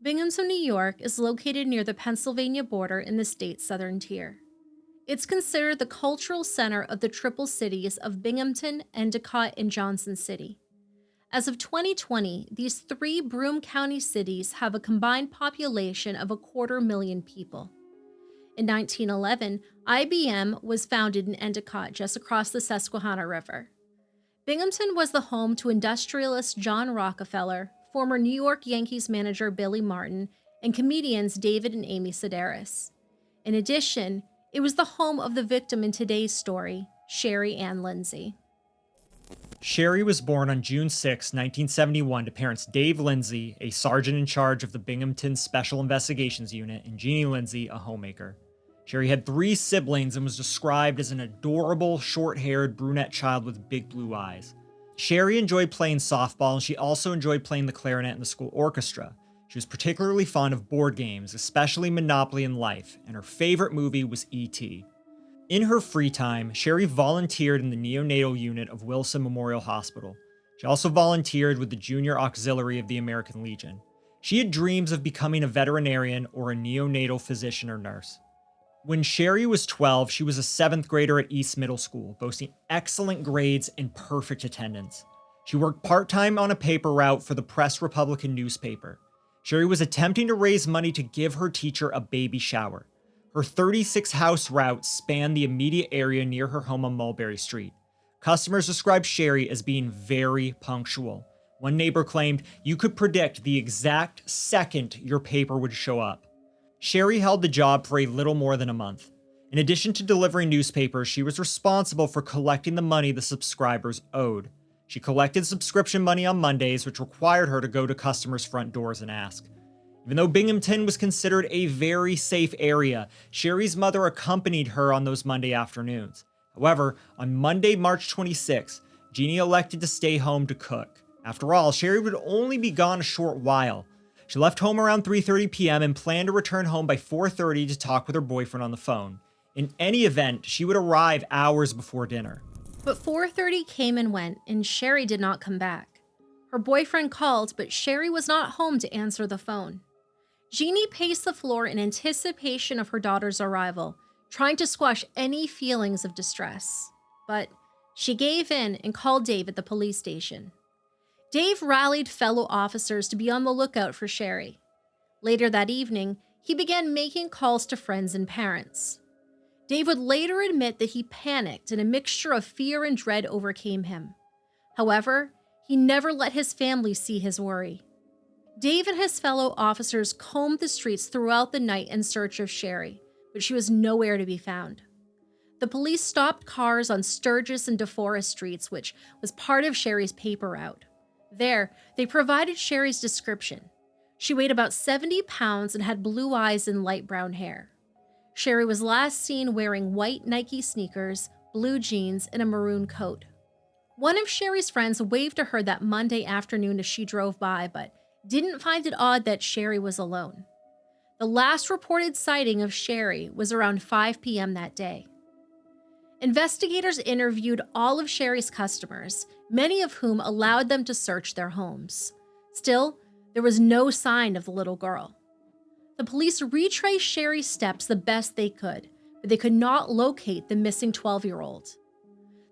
Binghamton, New York is located near the Pennsylvania border in the state's southern tier. It's considered the cultural center of the triple cities of Binghamton, Endicott, and Johnson City. As of 2020, these three Broome County cities have a combined population of 250,000 people. In 1911, IBM was founded in Endicott just across the Susquehanna River. Binghamton was the home to industrialist John Rockefeller, former New York Yankees manager Billy Martin, and comedians David and Amy Sedaris. In addition, it was the home of the victim in today's story, Cheri and Lindsey. Cheri was born on June 6, 1971 to parents Dave Lindsey, a sergeant in charge of the Binghamton Special Investigations Unit, and Jeannie Lindsey, a homemaker. Cheri had 3 siblings and was described as an adorable, short-haired brunette child with big blue eyes. Cheri enjoyed playing softball, and she also enjoyed playing the clarinet in the school orchestra. She was particularly fond of board games, especially Monopoly and Life, and her favorite movie was E.T. In her free time, Cheri volunteered in the neonatal unit of Wilson Memorial Hospital. She also volunteered with the Junior Auxiliary of the American Legion. She had dreams of becoming a veterinarian or a neonatal physician or nurse. When Cheri was 12, she was a 7th grader at East Middle School, boasting excellent grades and perfect attendance. She worked part-time on a paper route for the Press Republican newspaper. Cheri was attempting to raise money to give her teacher a baby shower. Her 36-house route spanned the immediate area near her home on Mulberry Street. Customers described Cheri as being very punctual. One neighbor claimed you could predict the exact second your paper would show up. Cheri held the job for a little more than a month. In addition to delivering newspapers, she was responsible for collecting the money the subscribers owed. She collected subscription money on Mondays, which required her to go to customers' front doors and ask. Even though Binghamton was considered a very safe area, Cheri's mother accompanied her on those Monday afternoons. However, on Monday, March 26, Jeannie elected to stay home to cook. After all, Cheri would only be gone a short while. She left home around 3:30 p.m. and planned to return home by 4:30 to talk with her boyfriend on the phone. In any event, she would arrive hours before dinner. But 4:30 came and went, and Cheri did not come back. Her boyfriend called, but Cheri was not home to answer the phone. Jeannie paced the floor in anticipation of her daughter's arrival, trying to squash any feelings of distress. But she gave in and called Dave at the police station. Dave rallied fellow officers to be on the lookout for Cheri. Later that evening, he began making calls to friends and parents. Dave would later admit that he panicked and a mixture of fear and dread overcame him. However, he never let his family see his worry. Dave and his fellow officers combed the streets throughout the night in search of Cheri, but she was nowhere to be found. The police stopped cars on Sturgis and DeForest streets, which was part of Cheri's paper route. There, they provided Cheri's description. She weighed about 70 pounds and had blue eyes and light brown hair. Cheri was last seen wearing white Nike sneakers, blue jeans, and a maroon coat. One of Cheri's friends waved to her that Monday afternoon as she drove by, but didn't find it odd that Cheri was alone. The last reported sighting of Cheri was around 5 p.m. that day. Investigators interviewed all of Cheri's customers, many of whom allowed them to search their homes. Still, there was no sign of the little girl. The police retraced Cheri's steps the best they could, but they could not locate the missing 12-year-old.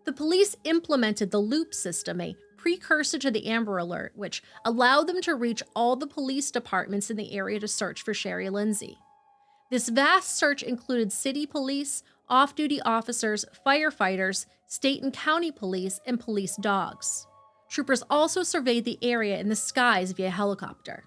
The police implemented the loop system, a precursor to the Amber Alert, which allowed them to reach all the police departments in the area to search for Cheri Lindsey. This vast search included city police, off-duty officers, firefighters, state and county police, and police dogs. Troopers also surveyed the area in the skies via helicopter.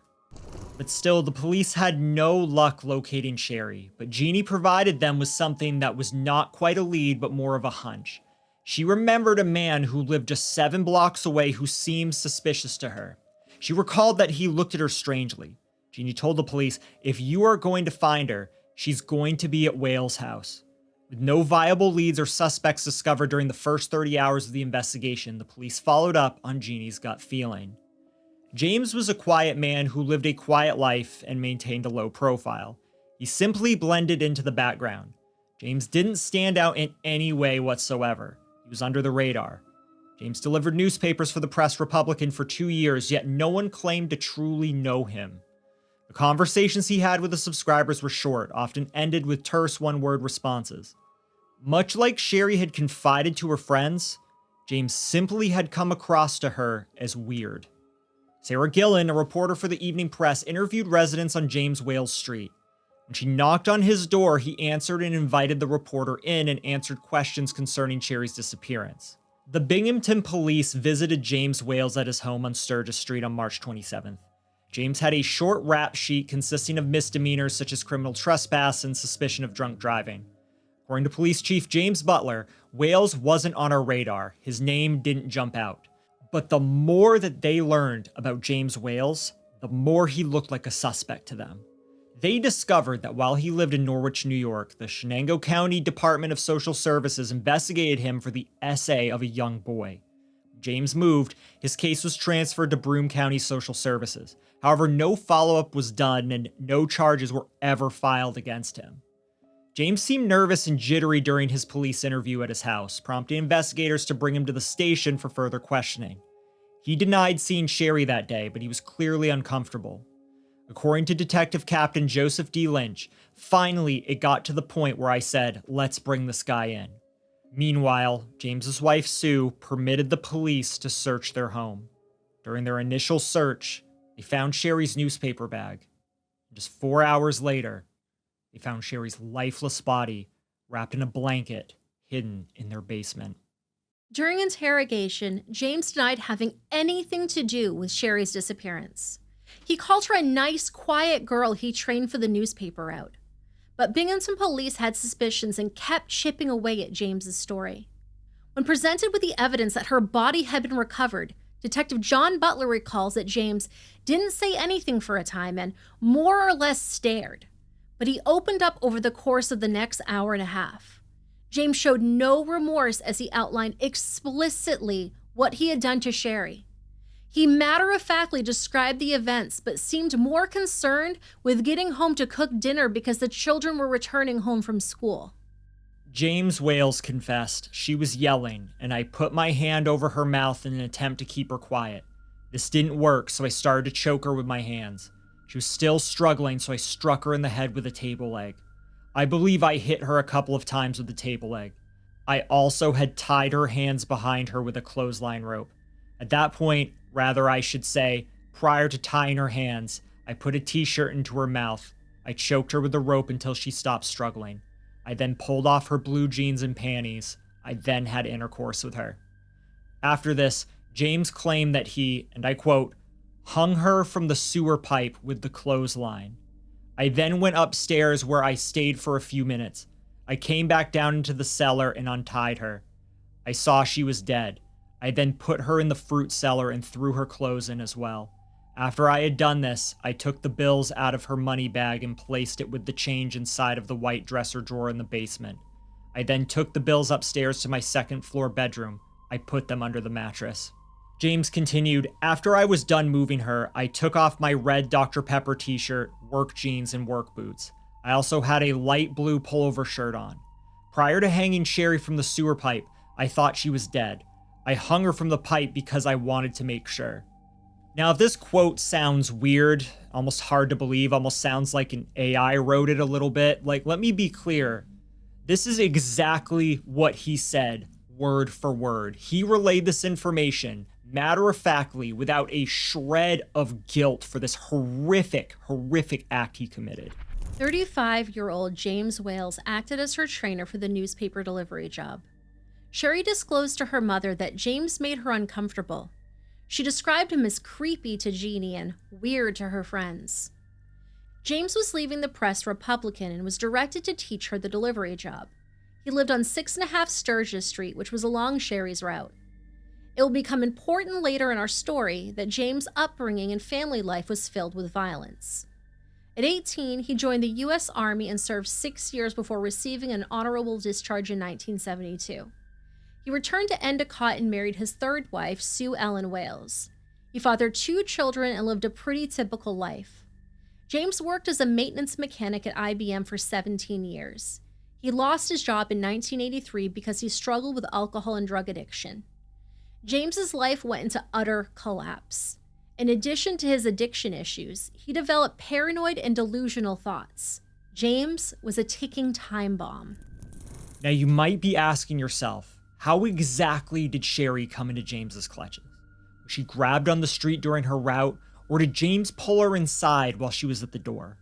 But still, the police had no luck locating Cheri, but Jeannie provided them with something that was not quite a lead, but more of a hunch. She remembered a man who lived just 7 blocks away who seemed suspicious to her. She recalled that he looked at her strangely. Jeannie told the police, if you are going to find her, she's going to be at Wales' house. With no viable leads or suspects discovered during the first 30 hours of the investigation, the police followed up on Jeannie's gut feeling. James was a quiet man who lived a quiet life and maintained a low profile. He simply blended into the background. James didn't stand out in any way whatsoever. He was under the radar. James delivered newspapers for the Press Republican for 2 years, yet no one claimed to truly know him. The conversations he had with the subscribers were short, often ended with terse one-word responses. Much like Cheri had confided to her friends, James simply had come across to her as weird. Sarah Gillen, a reporter for the Evening Press, interviewed residents on James Wales Street. When she knocked on his door, he answered and invited the reporter in and answered questions concerning Cheri's disappearance. The Binghamton police visited James Wales at his home on Sturgis Street on March 27th. James had a short rap sheet consisting of misdemeanors such as criminal trespass and suspicion of drunk driving. According to Police Chief James Butler, Wales wasn't on our radar. His name didn't jump out. But the more that they learned about James Wales, the more he looked like a suspect to them. They discovered that while he lived in Norwich, New York, the Shenango County Department of Social Services investigated him for the SA of a young boy. When James moved, his case was transferred to Broome County Social Services. However, no follow-up was done and no charges were ever filed against him. James seemed nervous and jittery during his police interview at his house, prompting investigators to bring him to the station for further questioning. He denied seeing Cheri that day, but he was clearly uncomfortable. According to Detective Captain Joseph D. Lynch, finally it got to the point where I said, let's bring this guy in. Meanwhile, James's wife Sue permitted the police to search their home. During their initial search, they found Cheri's newspaper bag. Just 4 hours later, they found Cheri's lifeless body wrapped in a blanket hidden in their basement. During interrogation, James denied having anything to do with Cheri's disappearance. He called her a nice, quiet girl he trained for the newspaper route. But Binghamton police had suspicions and kept chipping away at James's story. When presented with the evidence that her body had been recovered, Detective John Butler recalls that James didn't say anything for a time and more or less stared. But he opened up over the course of the next hour and a half. James showed no remorse as he outlined explicitly what he had done to Cheri. He matter-of-factly described the events, but seemed more concerned with getting home to cook dinner because the children were returning home from school. James Wales confessed she was yelling, and I put my hand over her mouth in an attempt to keep her quiet. This didn't work, so I started to choke her with my hands. She was still struggling, so I struck her in the head with a table leg. I believe I hit her a couple of times with the table leg. I also had tied her hands behind her with a clothesline rope. At that point, rather I should say, prior to tying her hands, I put a t-shirt into her mouth. I choked her with the rope until she stopped struggling. I then pulled off her blue jeans and panties. I then had intercourse with her. After this, James claimed that he, and I quote, hung her from the sewer pipe with the clothesline. I then went upstairs where I stayed for a few minutes. I came back down into the cellar and untied her. I saw she was dead. I then put her in the fruit cellar and threw her clothes in as well. After I had done this, I took the bills out of her money bag and placed it with the change inside of the white dresser drawer in the basement. I then took the bills upstairs to my second floor bedroom. I put them under the mattress. James continued, after I was done moving her, I took off my red Dr. Pepper t-shirt, work jeans, and work boots. I also had a light blue pullover shirt on. Prior to hanging Cheri from the sewer pipe, I thought she was dead. I hung her from the pipe because I wanted to make sure. Now, if this quote sounds weird, almost hard to believe, almost sounds like an AI wrote it a little bit, let me be clear. This is exactly what he said, word for word. He relayed this information matter-of-factly without a shred of guilt for this horrific act he committed. 35-year-old James Wales acted as her trainer for the newspaper delivery job. Cheri disclosed to her mother that James made her uncomfortable. She described him as creepy to Jeannie and weird to her friends. James was leaving the Press Republican and was directed to teach her the delivery job. He lived on 6.5 Sturgis Street, which was along Cheri's route. It will become important later in our story that James' upbringing and family life was filled with violence. At 18, he joined the U.S. Army and served 6 years before receiving an honorable discharge in 1972. He returned to Endicott and married his third wife, Sue Ellen Wales. He fathered 2 children and lived a pretty typical life. James worked as a maintenance mechanic at IBM for 17 years. He lost his job in 1983 because he struggled with alcohol and drug addiction. James's life went into utter collapse. In addition to his addiction issues, he developed paranoid and delusional thoughts. James was a ticking time bomb. Now you might be asking yourself, how exactly did Cheri come into James's clutches? Was she grabbed on the street during her route, or did James pull her inside while she was at the door?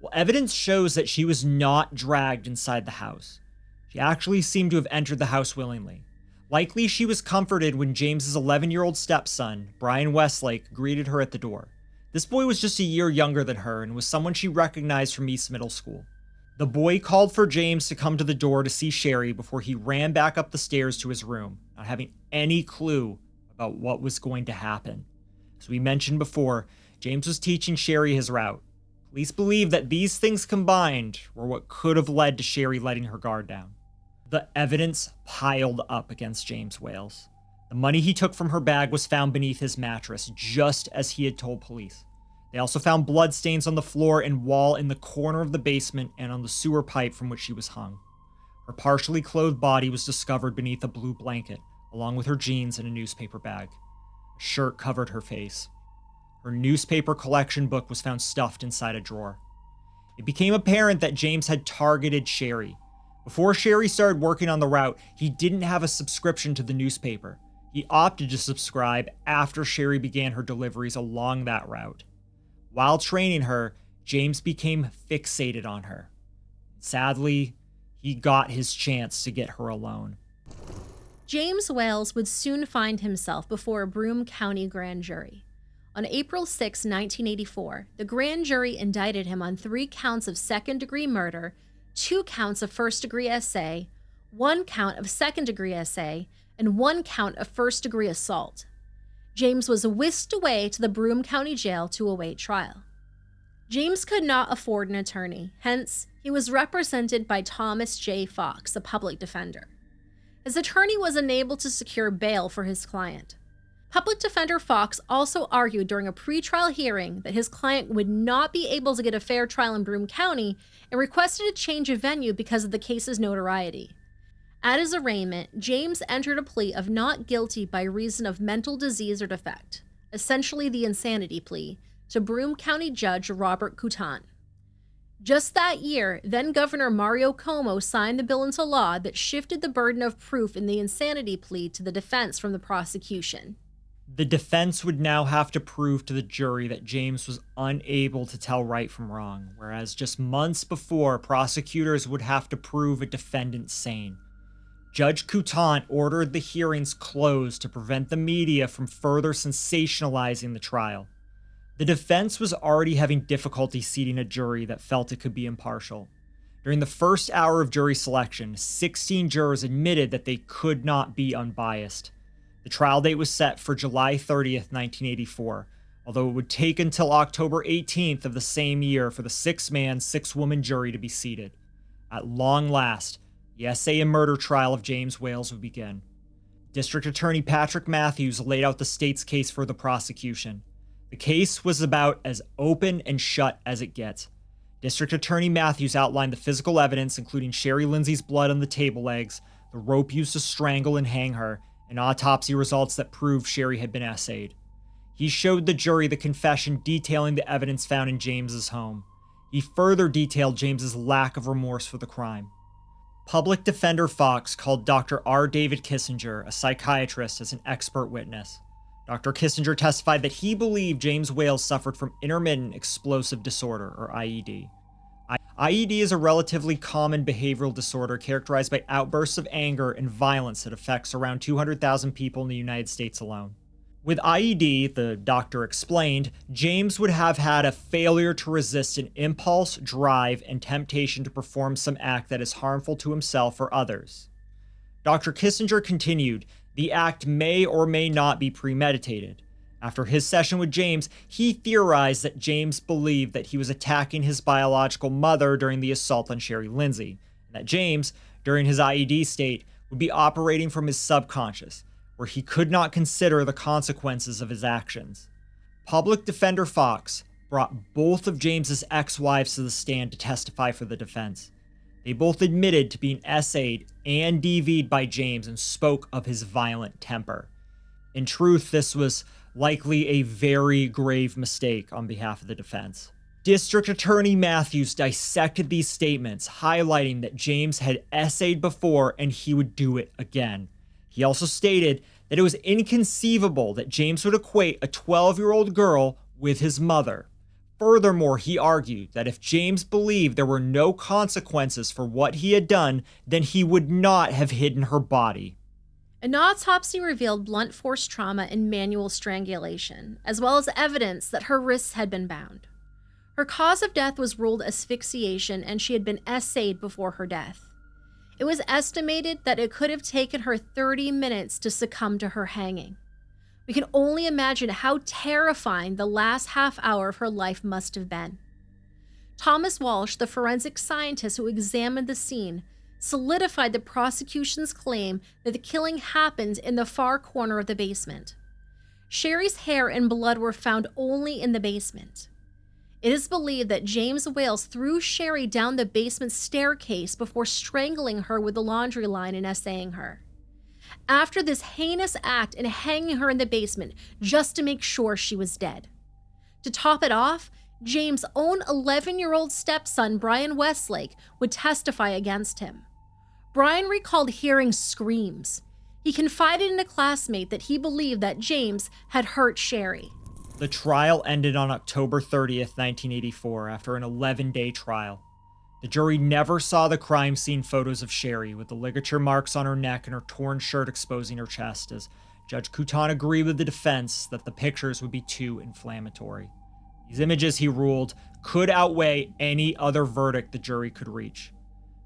Well, evidence shows that she was not dragged inside the house. She actually seemed to have entered the house willingly. Likely she was comforted when James's 11-year-old stepson, Brian Westlake, greeted her at the door. This boy was just a year younger than her and was someone she recognized from East Middle School. The boy called for James to come to the door to see Cheri before he ran back up the stairs to his room, not having any clue about what was going to happen. As we mentioned before, James was teaching Cheri his route. Police believe that these things combined were what could have led to Cheri letting her guard down. The evidence piled up against James Wales. The money he took from her bag was found beneath his mattress, just as he had told police. They also found bloodstains on the floor and wall in the corner of the basement and on the sewer pipe from which she was hung. Her partially clothed body was discovered beneath a blue blanket, along with her jeans and a newspaper bag. A shirt covered her face. Her newspaper collection book was found stuffed inside a drawer. It became apparent that James had targeted Cheri. Before Cheri started working on the route, he didn't have a subscription to the newspaper. He opted to subscribe after Cheri began her deliveries along that route. While training her, James became fixated on her. Sadly, he got his chance to get her alone. James Wales would soon find himself before a Broome County grand jury. On April 6, 1984, the grand jury indicted him on 3 counts of second-degree murder, 2 counts of first-degree SA, 1 count of second-degree SA, and 1 count of first-degree assault. James was whisked away to the Broome County Jail to await trial. James could not afford an attorney, hence, he was represented by Thomas J. Fox, a public defender. His attorney was unable to secure bail for his client. Public Defender Fox also argued during a pretrial hearing that his client would not be able to get a fair trial in Broome County and requested a change of venue because of the case's notoriety. At his arraignment, James entered a plea of not guilty by reason of mental disease or defect, essentially the insanity plea, to Broome County Judge Robert Coutant. Just that year, then-Governor Mario Cuomo signed the bill into law that shifted the burden of proof in the insanity plea to the defense from the prosecution. The defense would now have to prove to the jury that James was unable to tell right from wrong, whereas just months before, prosecutors would have to prove a defendant sane. Judge Coutant ordered the hearings closed to prevent the media from further sensationalizing the trial. The defense was already having difficulty seating a jury that felt it could be impartial. During the first hour of jury selection, 16 jurors admitted that they could not be unbiased. The trial date was set for July 30th, 1984, although it would take until October 18th of the same year for the 6-man, 6-woman jury to be seated. At long last, the essay and murder trial of James Wales would begin. District Attorney Patrick Matthews laid out the state's case for the prosecution. The case was about as open and shut as it gets. District Attorney Matthews outlined the physical evidence, including Cheri Lindsey's blood on the table legs, the rope used to strangle and hang her, and autopsy results that proved Cheri had been essayed. He showed the jury the confession detailing the evidence found in James's home. He further detailed James's lack of remorse for the crime. Public Defender Fox called Dr. R. David Kissinger, a psychiatrist, as an expert witness. Dr. Kissinger testified that he believed James Wales suffered from intermittent explosive disorder, or IED. IED is a relatively common behavioral disorder characterized by outbursts of anger and violence that affects around 200,000 people in the United States alone. With IED, the doctor explained, James would have had a failure to resist an impulse, drive, and temptation to perform some act that is harmful to himself or others. Dr. Kissinger continued, the act may or may not be premeditated. After his session with James, he theorized that James believed that he was attacking his biological mother during the assault on Cheri Lindsey, and that James, during his IED state, would be operating from his subconscious, where he could not consider the consequences of his actions. Public Defender Fox brought both of James's ex-wives to the stand to testify for the defense. They both admitted to being essayed and DV'd by James and spoke of his violent temper. In truth, this was likely a very grave mistake on behalf of the defense. District Attorney Matthews dissected these statements, highlighting that James had essayed before and he would do it again. He also stated that it was inconceivable that James would equate a 12-year-old girl with his mother. Furthermore, he argued that if James believed there were no consequences for what he had done, then he would not have hidden her body. An autopsy revealed blunt force trauma and manual strangulation, as well as evidence that her wrists had been bound. Her cause of death was ruled asphyxiation, and she had been essayed before her death. It was estimated that it could have taken her 30 minutes to succumb to her hanging. We can only imagine how terrifying the last half hour of her life must have been. Thomas Walsh, the forensic scientist who examined the scene, solidified the prosecution's claim that the killing happened in the far corner of the basement. Cheri's hair and blood were found only in the basement. It is believed that James Wales threw Cheri down the basement staircase before strangling her with the laundry line and essaying her. After this heinous act and hanging her in the basement just to make sure she was dead. To top it off, James' own 11-year-old stepson, Brian Westlake, would testify against him. Brian recalled hearing screams. He confided in a classmate that he believed that James had hurt Cheri. The trial ended on October 30th, 1984, after an 11-day trial. The jury never saw the crime scene photos of Cheri, with the ligature marks on her neck and her torn shirt exposing her chest, as Judge Couton agreed with the defense that the pictures would be too inflammatory. These images, he ruled, could outweigh any other verdict the jury could reach.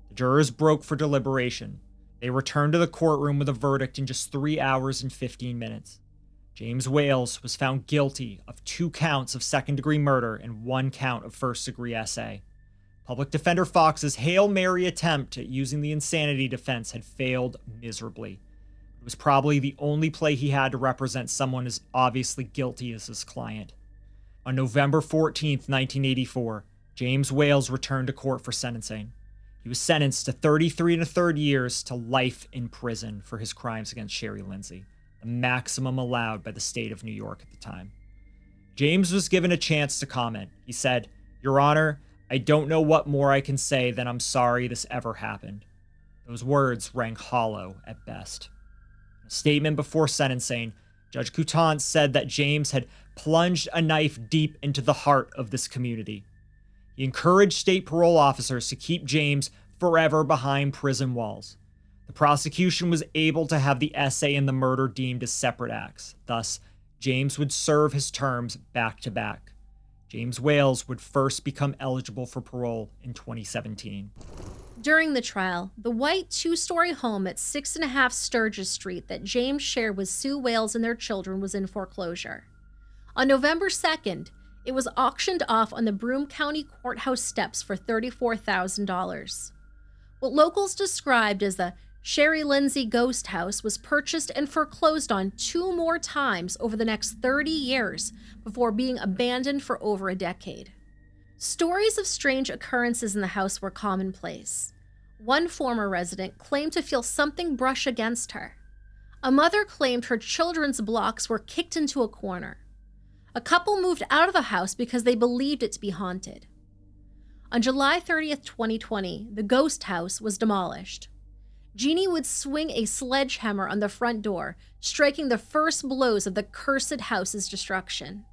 The jurors broke for deliberation. They returned to the courtroom with a verdict in just 3 hours and 15 minutes. James Wales was found guilty of 2 counts of second-degree murder and 1 count of first-degree essay. Public Defender Fox's Hail Mary attempt at using the insanity defense had failed miserably. It was probably the only play he had to represent someone as obviously guilty as his client. On November 14th, 1984, James Wales returned to court for sentencing. He was sentenced to 33 1/3 years to life in prison for his crimes against Cheri Lindsey, the maximum allowed by the state of New York at the time. James was given a chance to comment. He said, "Your Honor, I don't know what more I can say than I'm sorry this ever happened." Those words rang hollow at best. In a statement before sentencing, Judge Couton said that James had plunged a knife deep into the heart of this community. He encouraged state parole officers to keep James forever behind prison walls. The prosecution was able to have the essay and the murder deemed as separate acts. Thus, James would serve his terms back to back. James Wales would first become eligible for parole in 2017. During the trial, the white 2-story home at 6.5 Sturgis Street that James shared with Sue Wales and their children was in foreclosure. On November 2nd, it was auctioned off on the Broome County Courthouse steps for $34,000. What locals described as the Cheri Lindsey Ghost House was purchased and foreclosed on 2 more times over the next 30 years before being abandoned for over a decade. Stories of strange occurrences in the house were commonplace. One former resident claimed to feel something brush against her. A mother claimed her children's blocks were kicked into a corner. A couple moved out of the house because they believed it to be haunted. On July 30th, 2020, the ghost house was demolished. Jeannie would swing a sledgehammer on the front door, striking the first blows of the cursed house's destruction.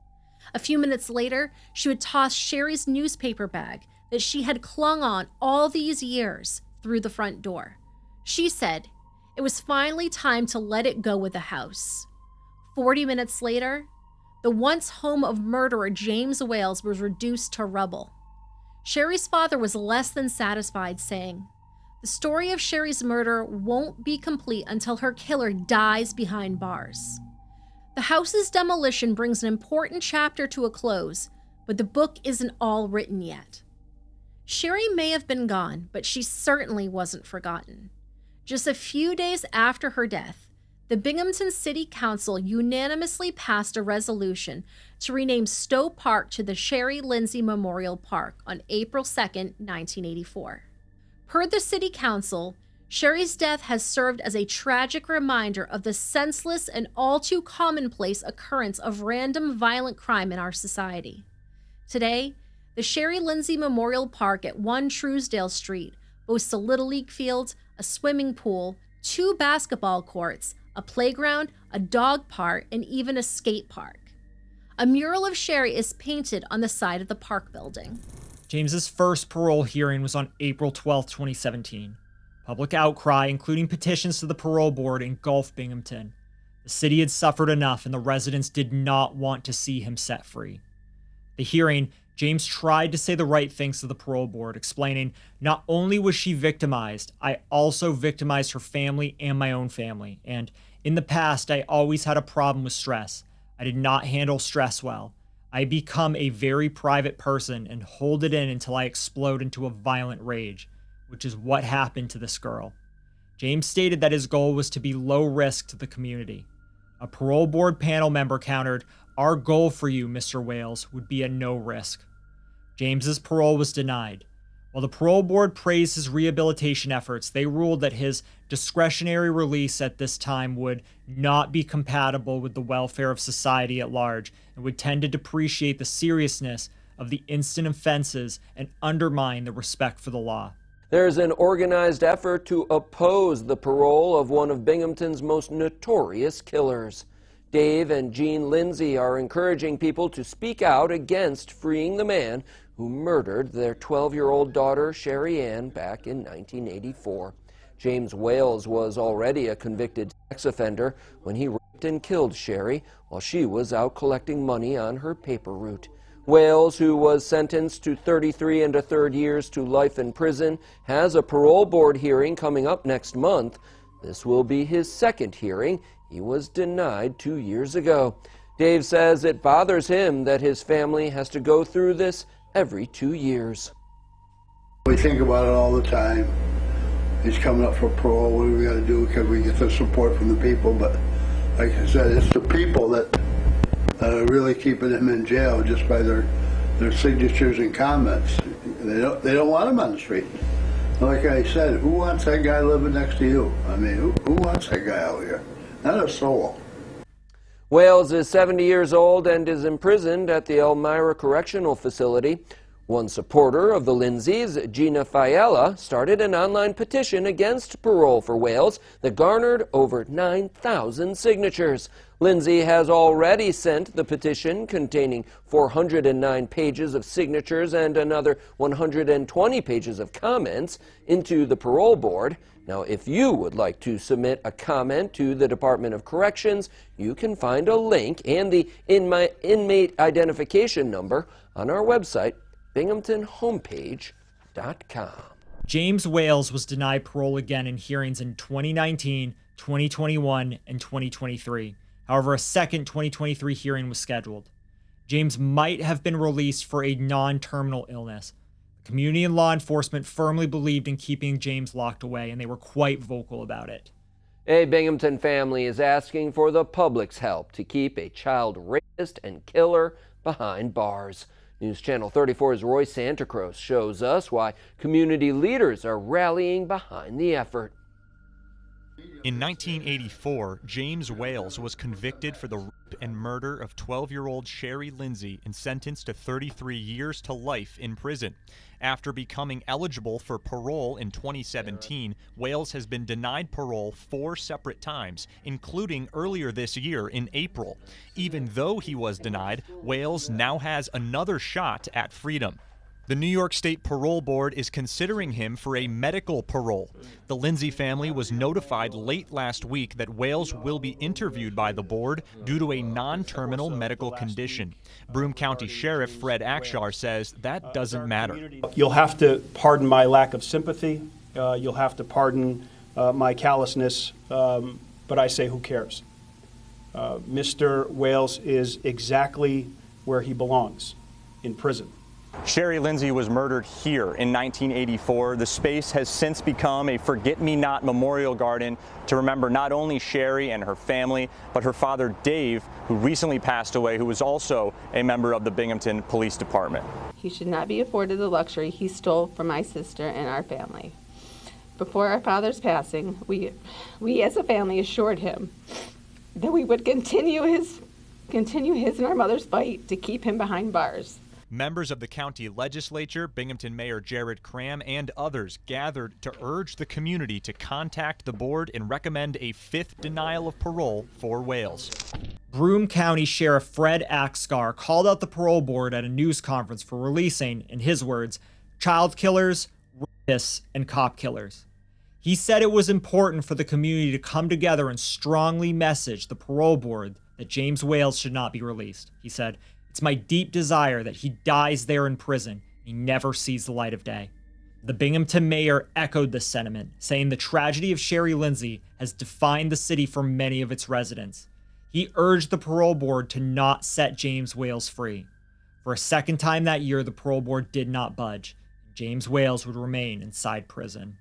A few minutes later, she would toss Cheri's newspaper bag that she had clung on all these years through the front door. She said it was finally time to let it go with the house. 40 minutes later, the once home of murderer James Wales was reduced to rubble. Cheri's father was less than satisfied, saying, "The story of Cheri's murder won't be complete until her killer dies behind bars." The house's demolition brings an important chapter to a close, but the book isn't all written yet. Cheri may have been gone, but she certainly wasn't forgotten. Just a few days after her death, the Binghamton City Council unanimously passed a resolution to rename Stowe Park to the Cheri Lindsey Memorial Park on April 2nd, 1984. Per the City Council, Cheri's death has served as a tragic reminder of the senseless and all too commonplace occurrence of random violent crime in our society. Today, the Cheri Lindsey Memorial Park at 1 Truesdale Street boasts a Little League field, a swimming pool, 2 basketball courts, a playground, a dog park, and even a skate park. A mural of Cheri is painted on the side of the park building. James's first parole hearing was on April 12, 2017. Public outcry, including petitions to the parole board, engulfed Binghamton. The city had suffered enough, and the residents did not want to see him set free. At the hearing, James tried to say the right things to the parole board, explaining, "Not only was she victimized, I also victimized her family and my own family. And in the past, I always had a problem with stress. I did not handle stress well. I become a very private person and hold it in until I explode into a violent rage, which is what happened to this girl." James stated that his goal was to be low risk to the community. A parole board panel member countered, "Our goal for you, Mr. Wales, would be a no risk." James's parole was denied. While the parole board praised his rehabilitation efforts, they ruled that his discretionary release at this time would not be compatible with the welfare of society at large and would tend to depreciate the seriousness of the instant offenses and undermine the respect for the law. There's an organized effort to oppose the parole of one of Binghamton's most notorious killers. Dave and Jean Lindsey are encouraging people to speak out against freeing the man who murdered their 12-year-old daughter, Cheri Ann, back in 1984. James Wales was already a convicted sex offender when he raped and killed Cheri while she was out collecting money on her paper route. Wales, who was sentenced to 33 and a third years to life in prison, has a parole board hearing coming up next month. This will be his second hearing. He was denied 2 years ago. Dave says it bothers him that his family has to go through this every 2 years. We think about it all the time. He's coming up for parole. What do we got to do? Because we get the support from the people. But like I said, it's the people that are really keeping him in jail just by their signatures and comments. They don't want him on the street. Like I said, who wants that guy living next to you? I mean, who wants that guy out here? Not a soul. Wales is 70 years old and is imprisoned at the Elmira Correctional Facility. One supporter of the Lindseys, Gina Fiella, started an online petition against parole for Wales that garnered over 9,000 signatures. Lindsey has already sent the petition, containing 409 pages of signatures and another 120 pages of comments, into the parole board. Now, if you would like to submit a comment to the Department of Corrections, you can find a link and the inmate identification number on our website, binghamtonhomepage.com. James Wales was denied parole again in hearings in 2019, 2021, and 2023. However, a second 2023 hearing was scheduled. James might have been released for a non-terminal illness. The community and law enforcement firmly believed in keeping James locked away, and they were quite vocal about it. A Binghamton family is asking for the public's help to keep a child rapist and killer behind bars. News Channel 34's Roy Santacroce shows us why community leaders are rallying behind the effort. In 1984, James Wales was convicted for the rape and murder of 12-year-old Cheri Lindsey and sentenced to 33 years to life in prison. After becoming eligible for parole in 2017, Wales has been denied parole 4 separate times, including earlier this year in April. Even though he was denied, Wales now has another shot at freedom. The New York State Parole Board is considering him for a medical parole. The Lindsey family was notified late last week that Wales will be interviewed by the board due to a non-terminal medical condition. Broome County Sheriff Fred Akshar says that doesn't matter. You'll have to pardon my lack of sympathy. You'll have to pardon my callousness, but I say who cares? Mr. Wales is exactly where he belongs, in prison. Cheri Lindsey was murdered here in 1984. The space has since become a forget-me-not memorial garden to remember not only Cheri and her family, but her father Dave, who recently passed away, who was also a member of the Binghamton Police Department. He should not be afforded the luxury he stole from my sister and our family. Before our father's passing, we as a family assured him that we would continue his and our mother's fight to keep him behind bars. Members of the county legislature, Binghamton Mayor Jared Cram, and others gathered to urge the community to contact the board and recommend a fifth denial of parole for Wales. Broome County Sheriff Fred Axgar called out the parole board at a news conference for releasing, in his words, child killers, rapists, and cop killers. He said it was important for the community to come together and strongly message the parole board that James Wales should not be released. He said, "It's my deep desire that he dies there in prison. He never sees the light of day." The Binghamton mayor echoed this sentiment, saying the tragedy of Cheri Lindsey has defined the city for many of its residents. He urged the parole board to not set James Wales free. For a second time that year, the parole board did not budge. James Wales would remain inside prison.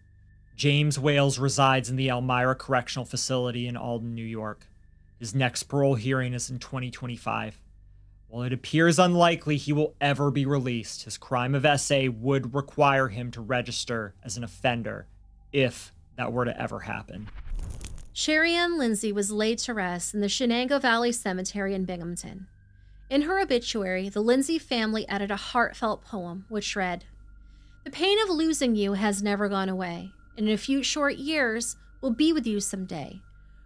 James Wales resides in the Elmira Correctional Facility in Alden, New York. His next parole hearing is in 2025. While it appears unlikely he will ever be released, his crime of SA would require him to register as an offender, if that were to ever happen. Cheri Ann Lindsey was laid to rest in the Shenango Valley Cemetery in Binghamton. In her obituary, the Lindsey family added a heartfelt poem, which read, "The pain of losing you has never gone away, and in a few short years will be with you someday.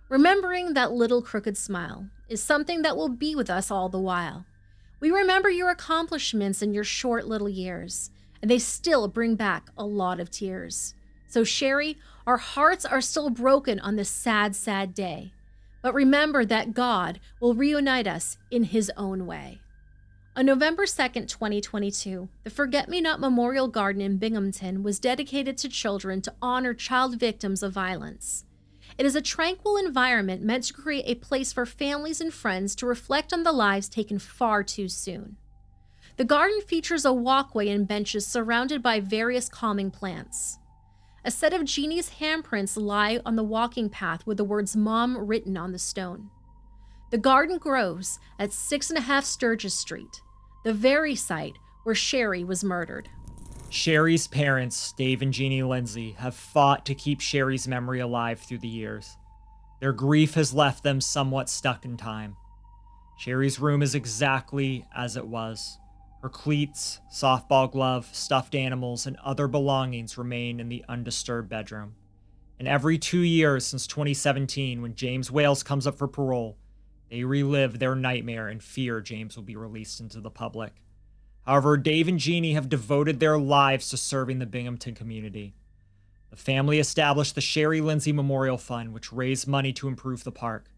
Remembering that little crooked smile is something that will be with us all the while. We remember your accomplishments in your short little years, and they still bring back a lot of tears. So Cheri, our hearts are still broken on this sad, sad day. But remember that God will reunite us in his own way." On November 2nd, 2022, the Forget-Me-Not Memorial Garden in Binghamton was dedicated to children to honor child victims of violence. It is a tranquil environment meant to create a place for families and friends to reflect on the lives taken far too soon. The garden features a walkway and benches surrounded by various calming plants. A set of Jeannie's handprints lie on the walking path with the words "Mom" written on the stone. The garden grows at 6.5 Sturgis Street, the very site where Cheri was murdered. Cheri's parents, Dave and Jeannie Lindsey, have fought to keep Cheri's memory alive through the years. Their grief has left them somewhat stuck in time. Cheri's room is exactly as it was. Her cleats, softball glove, stuffed animals, and other belongings remain in the undisturbed bedroom. And every 2 years since 2017, when James Wales comes up for parole, they relive their nightmare and fear James will be released into the public. However, Dave and Jeannie have devoted their lives to serving the Binghamton community. The family established the Cheri Lindsey Memorial Fund, which raised money to improve the park.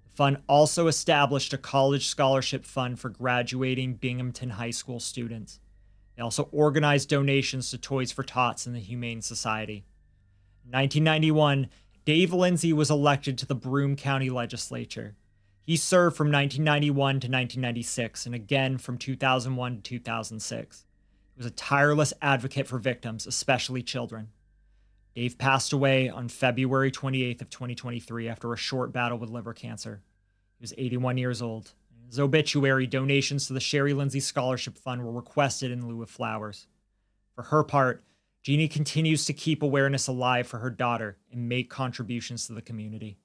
The fund also established a college scholarship fund for graduating Binghamton High School students. They also organized donations to Toys for Tots and the Humane Society. In 1991, Dave Lindsey was elected to the Broome County Legislature. He served from 1991 to 1996 and again from 2001 to 2006. He was a tireless advocate for victims, especially children. Dave passed away on February 28th of 2023 after a short battle with liver cancer. He was 81 years old. In his obituary, donations to the Cheri Lindsey Scholarship Fund were requested in lieu of flowers. For her part, Jeannie continues to keep awareness alive for her daughter and make contributions to the community.